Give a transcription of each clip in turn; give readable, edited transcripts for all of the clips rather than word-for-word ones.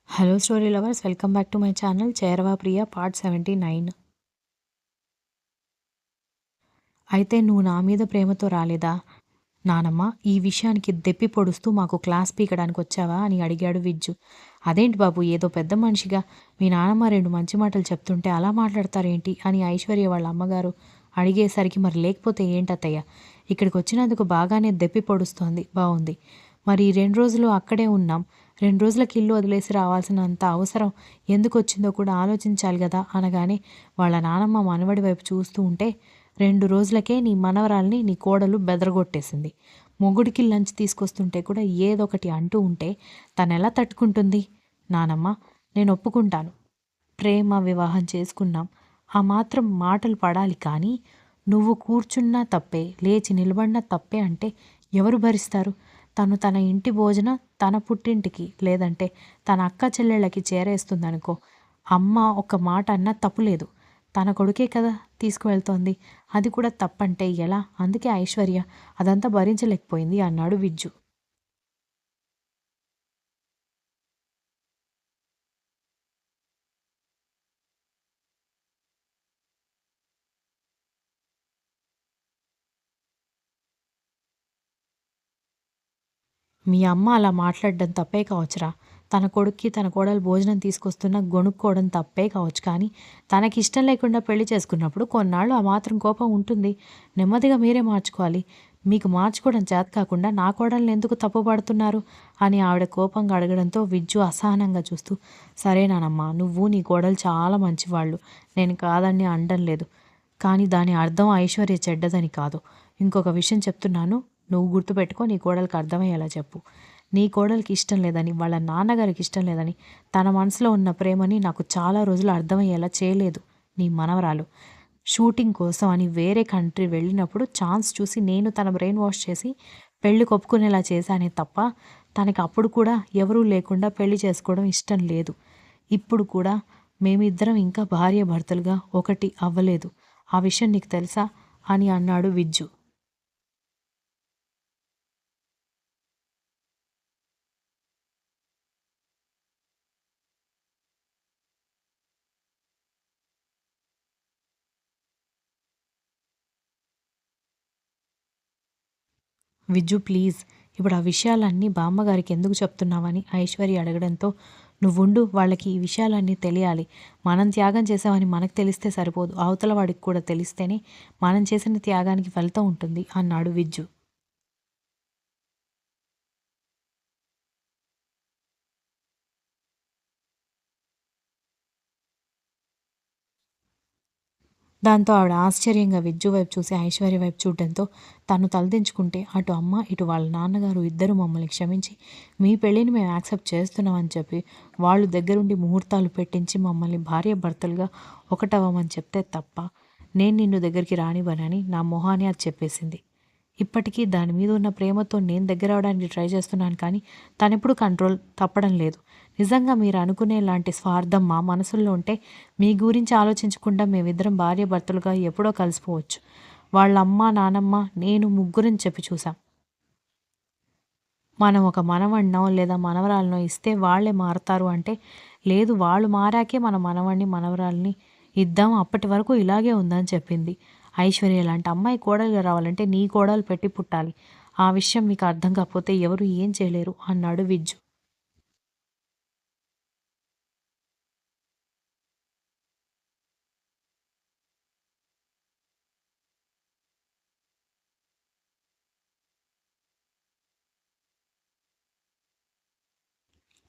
Hello story lovers, welcome back to my channel చేరవా Priya part 79. అయితే నువ్వు నా మీద ప్రేమతో రాలేదా నానమ్మ, ఈ విషయానికి దెప్పి పొడుస్తూ మాకు క్లాస్ పీకడానికి వచ్చావా అని అడిగాడు విజ్జు. అదేంటి బాబు, ఏదో పెద్ద మనిషిగా మీ నానమ్మ రెండు మంచి మాటలు చెప్తుంటే అలా మాట్లాడతారేంటి అని ఐశ్వర్య వాళ్ళ అమ్మగారు అడిగేసరికి, మరి లేకపోతే ఏంటత్తయ్య, ఇక్కడికి వచ్చినందుకు బాగానే దెప్పి పొడుస్తోంది, బాగుంది. మరి 2 రోజులు అక్కడే ఉన్నాం, 2 రోజులకి ఇల్లు వదిలేసి రావాల్సినంత అవసరం ఎందుకు వచ్చిందో కూడా ఆలోచించాలి కదా అనగానే, వాళ్ళ నానమ్మ మనవడి వైపు చూస్తూ ఉంటే, 2 రోజులకే నీ మనవరాల్ని నీ కోడలు బెదరగొట్టేసింది. మొగుడికి లంచ్ తీసుకొస్తుంటే కూడా ఏదొకటి అంటూ ఉంటే తనెలా తట్టుకుంటుంది? నానమ్మ, నేను ఒప్పుకుంటాను, ప్రేమ వివాహం చేసుకున్నాం, ఆ మాత్రం మాటలు పడాలి, కానీ నువ్వు కూర్చున్నా తప్పే, లేచి నిలబడినా తప్పే అంటే ఎవరు భరిస్తారు? తను తన ఇంటి భోజనం తన పుట్టింటికి, లేదంటే తన అక్క చెల్లెళ్ళకి చేరేస్తుందనుకో, అమ్మ ఒక మాట అన్నా తప్పులేదు. తన కొడుకే కదా తీసుకువెళ్తోంది, అది కూడా తప్పంటే ఎలా? అందుకే ఐశ్వర్య అదంతా భరించలేకపోయింది అన్నాడు విజ్జు. మీ అమ్మ అలా మాట్లాడడం తప్పే కావచ్చురా. తన కొడుక్కి తన కోడలు భోజనం తీసుకొస్తున్నా గొణుక్కోవడం తప్పే కావచ్చు, కానీ తనకిష్టం లేకుండా పెళ్లి చేసుకున్నప్పుడు కొన్నాళ్ళు ఆ మాత్రం కోపం ఉంటుంది. నెమ్మదిగా మీరే మార్చుకోవాలి. మీకు మార్చుకోవడం చేత కాకుండా నా కోడల్ని ఎందుకు తప్పుపడుతున్నారు అని ఆవిడ కోపంగా అడగడంతో విజ్జు అసహనంగా చూస్తూ, సరేనానమ్మా, నువ్వు నీ కోడలు చాలా మంచివాళ్ళు, నేను కాదని అనడం లేదు, కానీ దాని అర్థం ఐశ్వర్య చెడ్డదని కాదు. ఇంకొక విషయం చెప్తున్నాను, నువ్వు గుర్తుపెట్టుకో, నీ కోడలికి అర్థమయ్యేలా చెప్పు. నీ కోడలికి ఇష్టం లేదని, వాళ్ళ నాన్నగారికి ఇష్టం లేదని, తన మనసులో ఉన్న ప్రేమని నాకు చాలా రోజులు అర్థమయ్యేలా చేయలేదు నీ మనవరాలు. షూటింగ్ కోసం అని వేరే కంట్రీ వెళ్ళినప్పుడు ఛాన్స్ చూసి నేను తన బ్రెయిన్ వాష్ చేసి పెళ్లి కొప్పుకునేలా చేశానే తప్ప, తనకి అప్పుడు కూడా ఎవరూ లేకుండా పెళ్లి చేసుకోవడం ఇష్టం లేదు. ఇప్పుడు కూడా మేమిద్దరం ఇంకా భార్యాభర్తలుగా ఒకటి అవ్వలేదు. ఆ విషయం నీకు తెలుసా అని అన్నాడు విజ్జు. విజ్జు ప్లీజ్, ఇప్పుడు ఆ విషయాలన్నీ బామ్మగారికి ఎందుకు చెప్తున్నావని ఐశ్వర్య అడగడంతో, నువ్వుండు, వాళ్ళకి ఈ విషయాలన్నీ తెలియాలి. మనం త్యాగం చేసామని మనకు తెలిస్తే సరిపోదు, అవతల వాడికి కూడా తెలిస్తేనే మనం చేసిన త్యాగానికి ఫలితం ఉంటుంది అన్నాడు విజ్జు. దాంతో ఆవిడ ఆశ్చర్యంగా విజ్జు వైపు చూసి ఐశ్వర్య వైపు చూడడంతో తను తలదించుకుంటే, అటు అమ్మ ఇటు వాళ్ళ నాన్నగారు ఇద్దరు మమ్మల్ని క్షమించి మీ పెళ్ళిని మేము యాక్సెప్ట్ చేస్తున్నామని చెప్పి వాళ్ళు దగ్గరుండి ముహూర్తాలు పెట్టించి మమ్మల్ని భార్యాభర్తలుగా ఒకటవ్వమని చెప్తే తప్ప, నేను నిన్ను దగ్గరికి రానివ్వనని నా మొహాని అది చెప్పేసింది. ఇప్పటికీ దాని మీద ఉన్న ప్రేమతో నేను దగ్గరవ్వడానికి ట్రై చేస్తున్నాను, కానీ తనెప్పుడు కంట్రోల్ తప్పడం లేదు. నిజంగా మీరు అనుకునేలాంటి స్వార్థం మా మనసుల్లో ఉంటే మీ గురించి ఆలోచించకుండా మేమిద్దరం భార్యాభర్తలుగా ఎప్పుడో కలిసిపోవచ్చు. వాళ్ళ అమ్మ, నానమ్మ, నేను ముగ్గురం చెప్పి చూసాం. మనం ఒక మనవడినో లేదా మనవరాలినో ఇస్తే వాళ్ళే మారతారు అంటే, లేదు, వాళ్ళు మారాకే మన మనవడిని, మనవరాలిని ఇద్దాం, అప్పటి వరకు ఇలాగే ఉందని చెప్పింది. ఐశ్వర్య లాంటి అమ్మాయి కోడలుగా రావాలంటే నీ కోడలు పెట్టి పుట్టాలి. ఆ విషయం మీకు అర్థం కాకపోతే ఎవరు ఏం చేయలేరు అన్నాడు విజ్జు.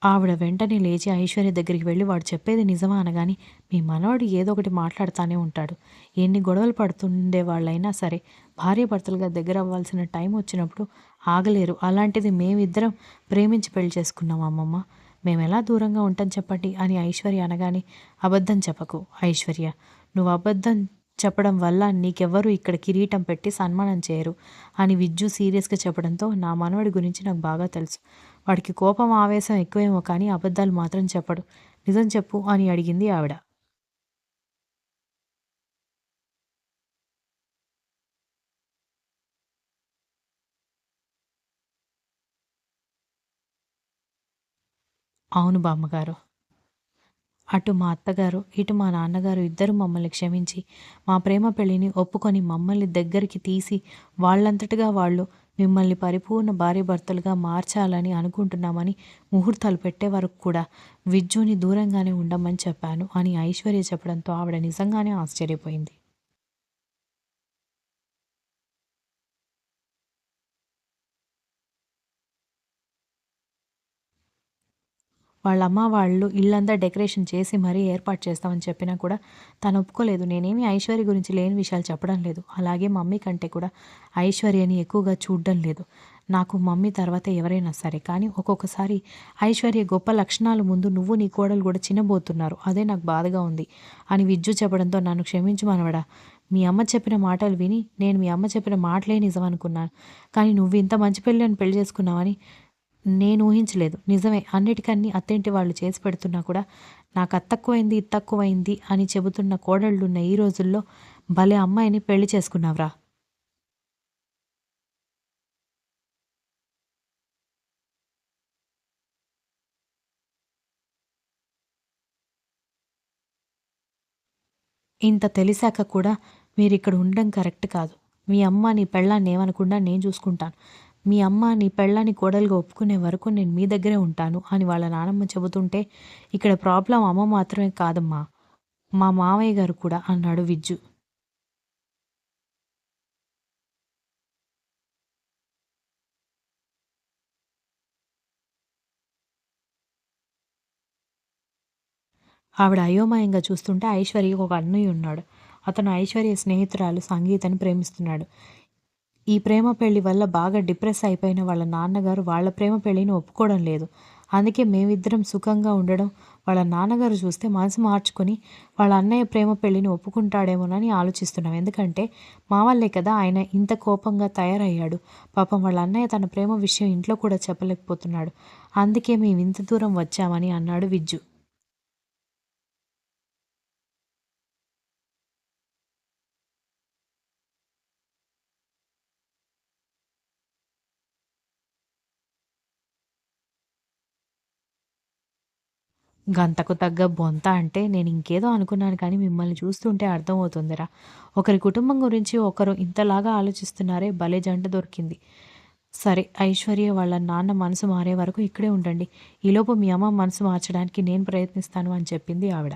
ఆవిడ వెంటనే లేచి ఐశ్వర్య దగ్గరికి వెళ్ళి, వాడు చెప్పేది నిజమా అనగానే, మీ మనవడు ఏదో ఒకటి మాట్లాడుతూనే ఉంటాడు. ఎన్ని గొడవలు పడుతుండేవాళ్ళైనా సరే భార్యాభర్తలుగా దగ్గర అవ్వాల్సిన టైం వచ్చినప్పుడు ఆగలేరు. అలాంటిది మేమిద్దరం ప్రేమించి పెళ్లి చేసుకున్నాం అమ్మమ్మ. మేమెలా దూరంగా ఉంటాం చెప్పండి అని ఐశ్వర్య అనగానే, అబద్ధం చెప్పకు ఐశ్వర్య, నువ్వు అబద్ధం చెప్పడం వల్ల నీకెవ్వరూ ఇక్కడ కిరీటం పెట్టి సన్మానం చేయరు అని విజ్జు సీరియస్గా చెప్పడంతో, నా మనవడి గురించి నాకు బాగా తెలుసు. వాడికి కోపం, ఆవేశం ఎక్కువేమో కానీ అబద్ధాలు మాత్రం చెప్పడు. నిజం చెప్పు అని అడిగింది ఆవిడ. అవును బామ్మగారు. అటు మా అత్తగారు, ఇటు మా నాన్నగారు ఇద్దరూ మమ్మల్ని క్షమించి, మా ప్రేమ పెళ్ళిని ఒప్పుకొని మమ్మల్ని దగ్గరికి తీసి, వాళ్ళంతటగా వాళ్ళు మిమ్మల్ని పరిపూర్ణ భార్యాభర్తలుగా మార్చాలని అనుకుంటున్నామని ముహూర్తాలు పెట్టే వరకు కూడా విజ్జుని దూరంగానే ఉండమని చెప్పాను అని ఐశ్వర్య చెప్పడంతో ఆవిడ నిజంగానే ఆశ్చర్యపోయింది. వాళ్ళమ్మ వాళ్ళు ఇల్లంతా డెకరేషన్ చేసి మరీ ఏర్పాటు చేస్తామని చెప్పినా కూడా తను ఒప్పుకోలేదు. నేనేమి ఐశ్వర్య గురించి లేని విషయాలు చెప్పడం లేదు. అలాగే మమ్మీ కంటే కూడా ఐశ్వర్యని ఎక్కువగా చూడడం లేదు. నాకు మమ్మీ తర్వాత ఎవరైనా సరే. కానీ ఒక్కొక్కసారి ఐశ్వర్య గొప్ప లక్షణాల ముందు నువ్వు నీ కోడలు కూడా చినబోతున్నారు. అదే నాకు బాధగా ఉంది అని విజ్జు చెప్పడంతో నన్ను క్షమించు మనవడా. మీ అమ్మ చెప్పిన మాటలు విని నేను మీ అమ్మ చెప్పిన మాటలే నిజం అనుకున్నాను. కానీ నువ్వు ఇంత మంచి పెళ్ళని పెళ్లి చేసుకున్నావని నేను ఊహించలేదు. నిజమే అన్నిటికన్నీ అత్తింటి వాళ్ళు చేసి పెడుతున్నా కూడా నాకు అది తక్కువైంది, ఇది తక్కువైంది అని చెబుతున్న కోడళ్ళున్న ఈ రోజుల్లో భలే అమ్మాయిని పెళ్లి చేసుకున్నావురా! ఇంత తెలిసాక కూడా మీరిక్కడ ఉండడం కరెక్ట్ కాదు. మీ అమ్మ నీ పెళ్ళాన్ని ఏమనకుండా నేను చూసుకుంటాను. మీ అమ్మ నీ పెళ్ళాన్ని కోడలుగా ఒప్పుకునే వరకు నేను మీ దగ్గరే ఉంటాను అని వాళ్ళ నానమ్మ చెబుతుంటే ఇక్కడ ప్రాబ్లమ్ అమ్మ మాత్రమే కాదమ్మా! మా మావయ్య గారు కూడా అన్నాడు విజ్జు. ఆవిడ అయోమయంగా చూస్తుంటే ఐశ్వర్యకి ఒక అన్నయ్య ఉన్నాడు. అతను ఐశ్వర్య స్నేహితురాలు సంగీతని ప్రేమిస్తున్నాడు. ఈ ప్రేమ పెళ్లి వల్ల బాగా డిప్రెస్ అయిపోయిన వాళ్ళ నాన్నగారు వాళ్ళ ప్రేమ పెళ్లిని ఒప్పుకోవడం లేదు. అందుకే మేమిద్దరం సుఖంగా ఉండడం వాళ్ళ నాన్నగారు చూస్తే మనసు మార్చుకొని వాళ్ళ అన్నయ్య ప్రేమ పెళ్లిని ఒప్పుకుంటాడేమోనని ఆలోచిస్తున్నాం. ఎందుకంటే మా వల్లే కదా ఆయన ఇంత కోపంగా తయారయ్యాడు. పాపం వాళ్ళ అన్నయ్య తన ప్రేమ విషయం ఇంట్లో కూడా చెప్పలేకపోతున్నాడు. అందుకే మేము ఇంత దూరం వచ్చామని అన్నాడు విజ్జు. గంతకు తగ్గ బొంత అంటే నేనింకేదో అనుకున్నాను కానీ మిమ్మల్ని చూస్తుంటే అర్థమవుతుందిరా. ఒకరి కుటుంబం గురించి ఒకరు ఇంతలాగా ఆలోచిస్తున్నారే భలే జంట దొరికింది. సరే ఐశ్వర్య వాళ్ళ నాన్న మనసు మారే వరకు ఇక్కడే ఉండండి. ఈలోపు మీ అమ్మ మనసు మార్చడానికి నేను ప్రయత్నిస్తాను అని చెప్పింది ఆవిడ.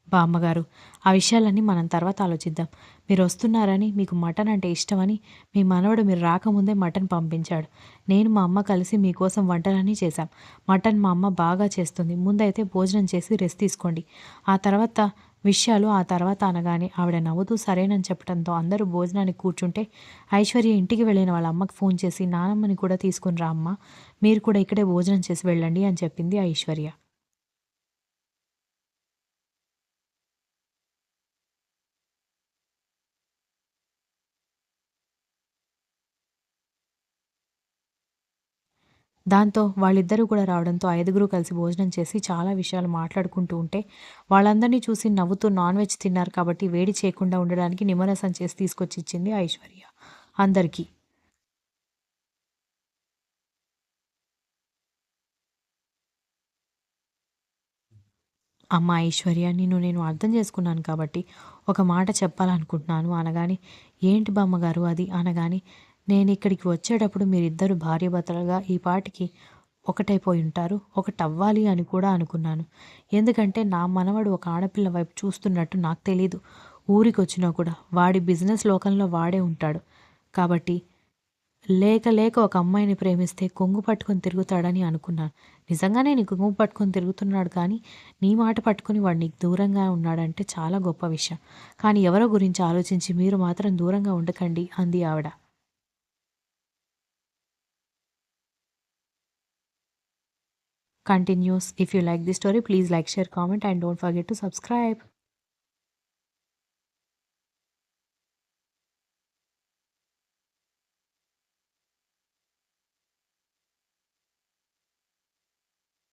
బామ్మగారు, ఆ విషయాలన్నీ మనం తర్వాత ఆలోచిద్దాం. మీరొస్తున్నారని, మీకు మటన్ అంటే ఇష్టమని మీ మనవడు మీరు రాకముందే మటన్ పంపించాడు. నేను మా అమ్మ కలిసి మీకోసం వంటలన్నీ చేశాం. మటన్ మా అమ్మ బాగా చేస్తుంది. ముందైతే భోజనం చేసి రెస్ట్ తీసుకోండి. ఆ తర్వాత విషయాలు ఆ తర్వాత అనగానే ఆవిడ నవ్వుతూ సరేనని చెప్పడంతో అందరూ భోజనానికి కూర్చుంటే ఐశ్వర్య ఇంటికి వెళ్ళిన వాళ్ళ అమ్మకి ఫోన్ చేసి నానమ్మని కూడా తీసుకొని రా అమ్మ. మీరు కూడా ఇక్కడే భోజనం చేసి వెళ్ళండి అని చెప్పింది ఐశ్వర్య. దాంతో వాళ్ళిద్దరూ కూడా రావడంతో ఐదుగురు కలిసి భోజనం చేసి చాలా విషయాలు మాట్లాడుకుంటూ ఉంటే, వాళ్ళందరినీ చూసి నవ్వుతూ నాన్ వెజ్ తిన్నారు కాబట్టి వేడి చేయకుండా ఉండడానికి నిమ్మరసం చేసి తీసుకొచ్చి ఇచ్చింది ఐశ్వర్య అందరికీ. అమ్మ ఐశ్వర్య నిన్ను నేను అర్థం చేసుకున్నాను కాబట్టి ఒక మాట చెప్పాలనుకుంటున్నాను అనగానే, ఏంటి బామ్మగారు అది అనగానే, నేనిక్కడికి వచ్చేటప్పుడు మీరిద్దరు భార్యాభర్తలుగా ఈ పాటికి ఒకటైపోయి ఉంటారు. ఒకటవ్వాలి అని కూడా అనుకున్నాను. ఎందుకంటే నా మనవడు ఒక ఆడపిల్ల వైపు చూస్తున్నట్టు నాకు తెలీదు. ఊరికొచ్చినా కూడా వాడి బిజినెస్ లోకంలో వాడే ఉంటాడు. కాబట్టి లేక లేక ఒక అమ్మాయిని ప్రేమిస్తే కొంగు పట్టుకొని తిరుగుతాడని అనుకున్నాను. నిజంగానే నీ కొంగు పట్టుకొని తిరుగుతున్నాడు కానీ, నీ మాట పట్టుకొని వాడు నీకు దూరంగా ఉన్నాడంటే చాలా గొప్ప విషయం. కానీ ఎవరో గురించి ఆలోచించి మీరు మాత్రం దూరంగా ఉండకండి అంది ఆవిడ. Continues. If you like this story, please like, share, comment, and don't forget to subscribe.